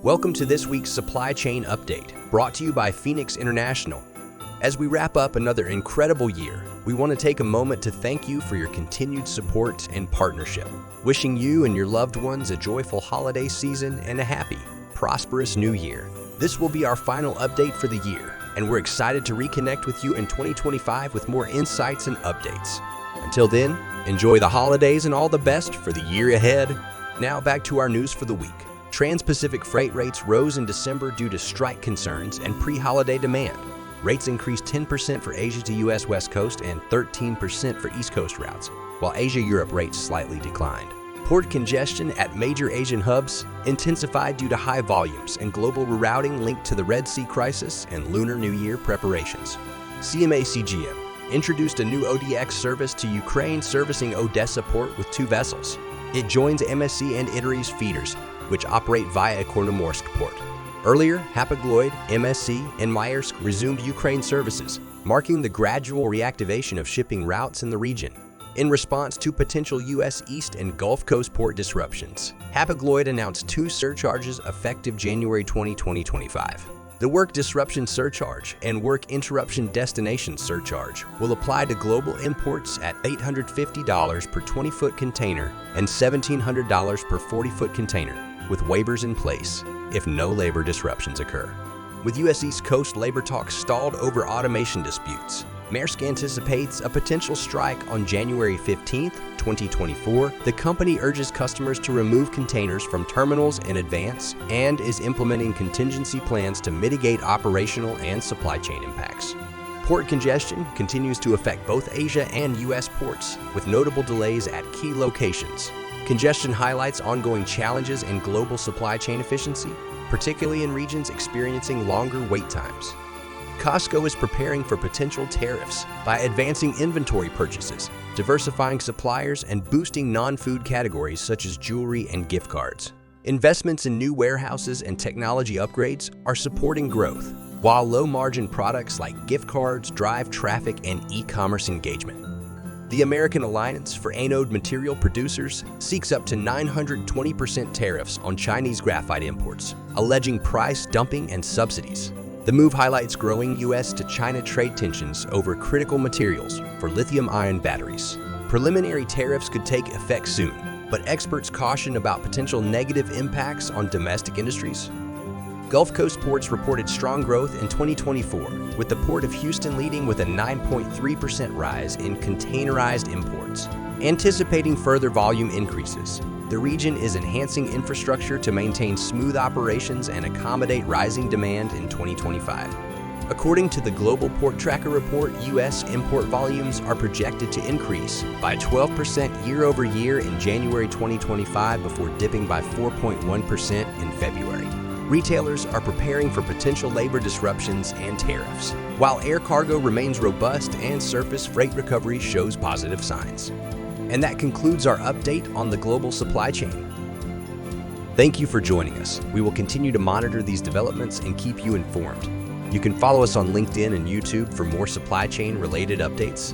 Welcome to this week's Supply Chain Update, brought to you by Phoenix International. As we wrap up another incredible year, we want to take a moment to thank you for your continued support and partnership. Wishing you and your loved ones a joyful holiday season and a happy, prosperous new year. This will be our final update for the year, and we're excited to reconnect with you in 2025 with more insights and updates. Until then, enjoy the holidays and all the best for the year ahead. Now back to our news for the week. Trans-Pacific freight rates rose in December due to strike concerns and pre-holiday demand. Rates increased 10% for Asia to U.S. West Coast and 13% for East Coast routes, while Asia-Europe rates slightly declined. Port congestion at major Asian hubs intensified due to high volumes and global rerouting linked to the Red Sea crisis and Lunar New Year preparations. CMA CGM introduced a new ODX service to Ukraine, servicing Odessa port with 2 vessels. It joins MSC and Italy's feeders, which operate via Chornomorsk port. Earlier, Hapag-Lloyd, MSC, and Maersk resumed Ukraine services, marking the gradual reactivation of shipping routes in the region. In response to potential U.S. East and Gulf Coast port disruptions, Hapag-Lloyd announced 2 surcharges effective January 2025. The Work Disruption Surcharge and Work Interruption Destination Surcharge will apply to global imports at $850 per 20-foot container and $1,700 per 40-foot container, with waivers in place if no labor disruptions occur. With U.S. East Coast labor talks stalled over automation disputes, Maersk anticipates a potential strike on January 15, 2024. The company urges customers to remove containers from terminals in advance and is implementing contingency plans to mitigate operational and supply chain impacts. Port congestion continues to affect both Asia and U.S. ports, with notable delays at key locations. Congestion highlights ongoing challenges in global supply chain efficiency, particularly in regions experiencing longer wait times. Costco is preparing for potential tariffs by advancing inventory purchases, diversifying suppliers, and boosting non-food categories such as jewelry and gift cards. Investments in new warehouses and technology upgrades are supporting growth, while low-margin products like gift cards drive traffic and e-commerce engagement. The American Alliance for Anode Material Producers seeks up to 920% tariffs on Chinese graphite imports, alleging price dumping and subsidies. The move highlights growing U.S. to China trade tensions over critical materials for lithium-ion batteries. Preliminary tariffs could take effect soon, but experts caution about potential negative impacts on domestic industries. Gulf Coast ports reported strong growth in 2024, with the Port of Houston leading with a 9.3% rise in containerized imports. Anticipating further volume increases, the region is enhancing infrastructure to maintain smooth operations and accommodate rising demand in 2025. According to the Global Port Tracker report, U.S. import volumes are projected to increase by 12% year-over-year in January 2025 before dipping by 4.1% in February. Retailers are preparing for potential labor disruptions and tariffs, while air cargo remains robust and surface freight recovery shows positive signs. And that concludes our update on the global supply chain. Thank you for joining us. We will continue to monitor these developments and keep you informed. You can follow us on LinkedIn and YouTube for more supply chain related updates.